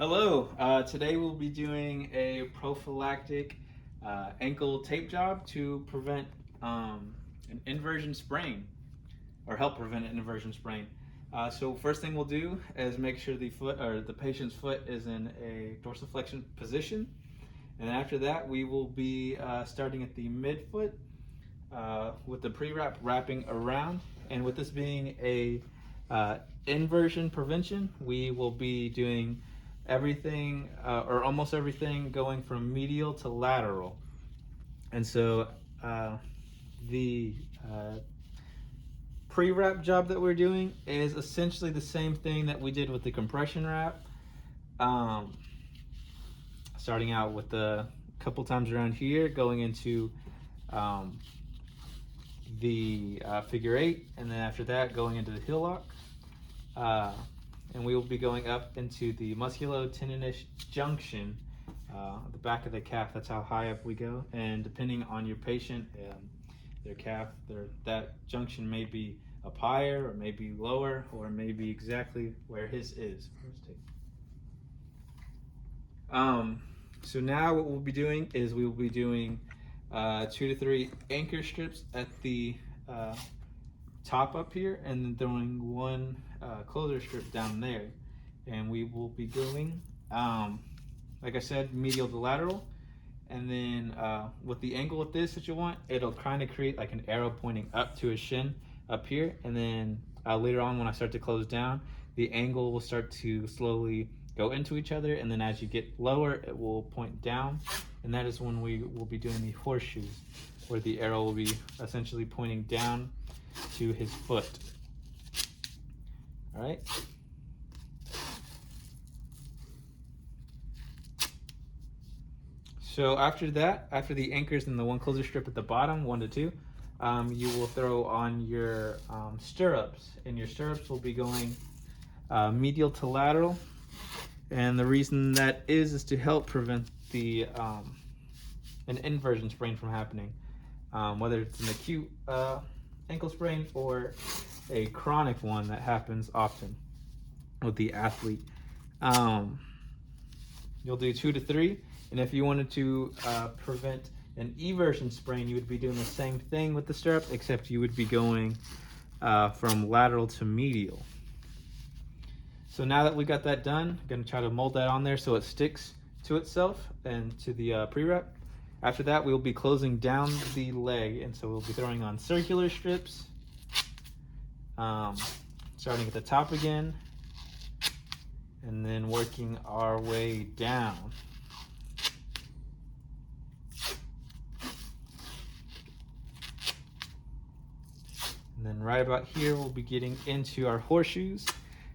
Hello, today we'll be doing a prophylactic ankle tape job to prevent an inversion sprain, or help prevent an inversion sprain. So first thing we'll do is make sure the foot or the patient's foot is in a dorsiflexion position. And after that, we will be starting at the midfoot with the pre-wrap wrapping around. And with this being a inversion prevention, we will be doing everything or almost everything going from medial to lateral. And so the pre-wrap job that we're doing is essentially the same thing that we did with the compression wrap. Starting out with a couple times around here, going into the figure 8, and then after that going into the heel lock. And we will be going up into the musculotendinous junction, the back of the calf. That's how high up we go. And depending on your patient, their calf, that junction may be up higher, or maybe lower, or maybe exactly where his is. So now what we'll be doing is we will be doing 2 to 3 anchor strips at the top up here, and then throwing one closer strip down there. And we will be going, like I said, medial to lateral. And then with the angle of this that you want, it'll kind of create like an arrow pointing up to a shin up here. And then later on, when I start to close down, the angle will start to slowly go into each other. And then as you get lower, it will point down. And that is when we will be doing the horseshoes, where the arrow will be essentially pointing down to his foot. All right. So after that, after the anchors and the one closer strip at the bottom, 1 to 2, you will throw on your stirrups, and your stirrups will be going medial to lateral. And the reason that is to help prevent the an inversion sprain from happening, whether it's an acute ankle sprain or a chronic one that happens often with the athlete. You'll do 2 to 3, and if you wanted to prevent an eversion sprain, you would be doing the same thing with the stirrup, except you would be going from lateral to medial. So now that we got that done, I'm going to try to mold that on there so it sticks to itself and to the pre-wrap. After that, we'll be closing down the leg, and so we'll be throwing on circular strips, starting at the top again, and then working our way down. And then right about here, we'll be getting into our horseshoes.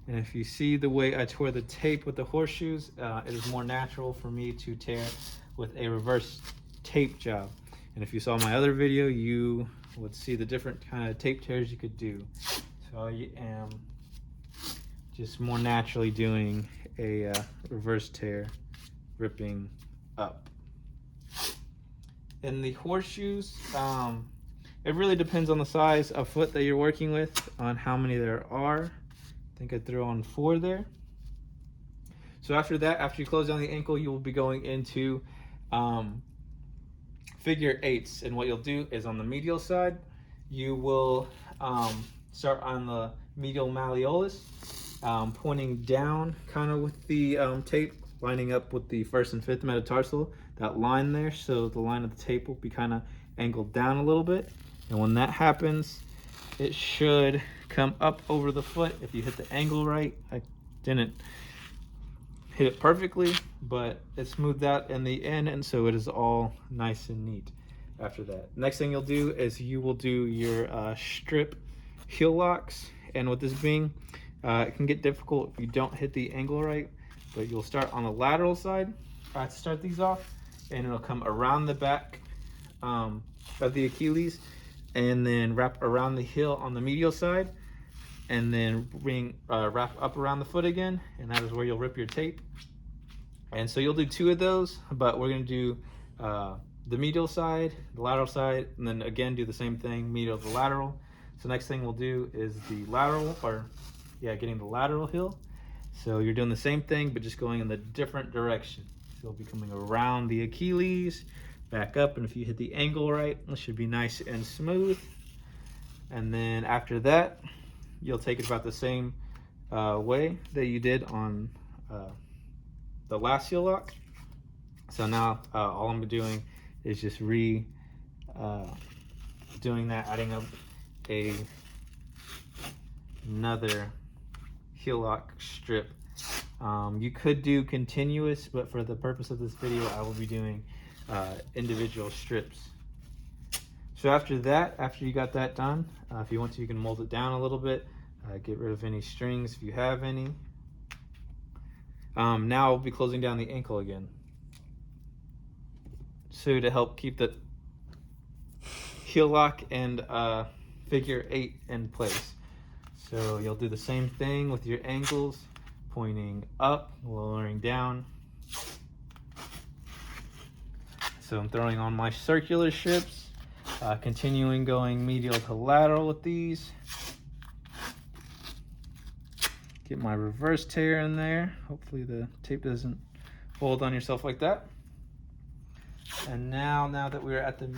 And if you see the way I tore the tape with the horseshoes, it is more natural for me to tear with a reverse tape job. And if you saw my other video, you would see the different kind of tape tears you could do. So I am just more naturally doing a reverse tear, ripping up. In the horseshoes, it really depends on the size of foot that you're working with, on how many there are. I think I threw on 4 there. So after that, after you close down the ankle, you will be going into figure 8s. And what you'll do is on the medial side, you will start on the medial malleolus, pointing down kind of with the tape, lining up with the 1st and 5th metatarsal, that line there. So the line of the tape will be kind of angled down a little bit. And when that happens, it should come up over the foot if you hit the angle right. I didn't hit it perfectly, but it smoothed out in the end, and so it is all nice and neat after that. Next thing you'll do is you will do your strip heel locks. And with this being, it can get difficult if you don't hit the angle right, but you'll start on the lateral side to start these off, and it'll come around the back of the Achilles, and then wrap around the heel on the medial side, and then wrap up around the foot again, and that is where you'll rip your tape. And so you'll do 2 of those, but we're going to do the medial side, the lateral side, and then again do the same thing, medial to lateral. So next thing we'll do is the lateral, or getting the lateral heel. So you're doing the same thing, but just going in the different direction. So you'll be coming around the Achilles, back up, and if you hit the angle right, it should be nice and smooth. And then after that, you'll take it about the same way that you did on the last heel lock. So now all I'm doing is just doing that, adding up another heel lock strip. You could do continuous, but for the purpose of this video, I will be doing individual strips. So after that, after you got that done, if you want to, you can mold it down a little bit, get rid of any strings if you have any. Now I'll be closing down the ankle again. So to help keep the heel lock and figure 8 in place. So you'll do the same thing with your ankles, pointing up, lowering down. So I'm throwing on my circular strips, continuing going medial to lateral with these. Get my reverse tear in there. Hopefully the tape doesn't hold on yourself like that. And now that we're at the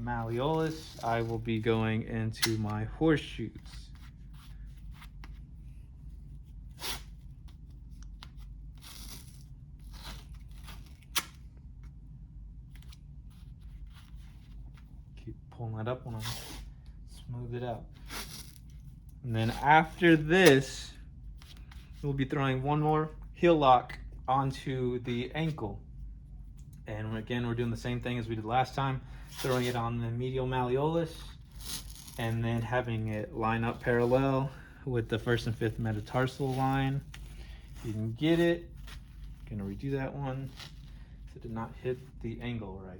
malleolus, I will be going into my horseshoes. Keep pulling that up when I smooth it out. And then after this, we'll be throwing one more heel lock onto the ankle. And again, we're doing the same thing as we did last time, throwing it on the medial malleolus and then having it line up parallel with the 1st and 5th metatarsal line. You can get it. I'm gonna redo that one. So it did not hit the angle right.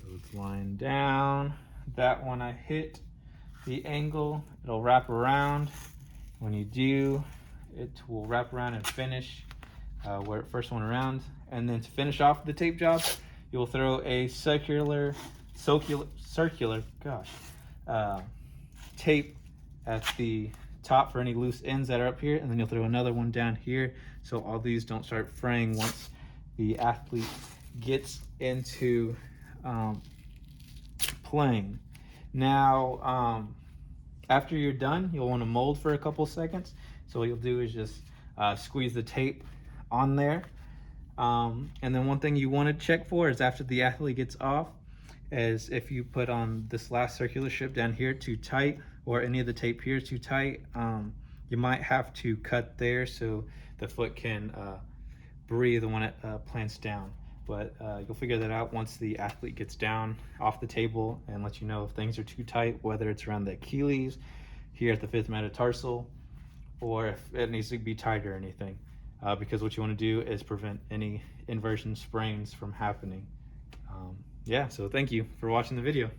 So it's lying down. That one I hit the angle. It'll wrap around. When you do, it will wrap around and finish where it first went around. And then to finish off the tape job, you'll throw a circular tape at the top for any loose ends that are up here, and then you'll throw another one down here so all these don't start fraying once the athlete gets into playing. Now, after you're done, you'll want to mold for a couple seconds. So what you'll do is just squeeze the tape on there. And then one thing you want to check for is after the athlete gets off, is if you put on this last circular strip down here too tight, or any of the tape here too tight, you might have to cut there so the foot can breathe when it plants down. But you'll figure that out once the athlete gets down off the table and let you know if things are too tight, whether it's around the Achilles, here at the 5th metatarsal, or if it needs to be tight or anything. Because what you want to do is prevent any inversion sprains from happening. Yeah, so thank you for watching the video.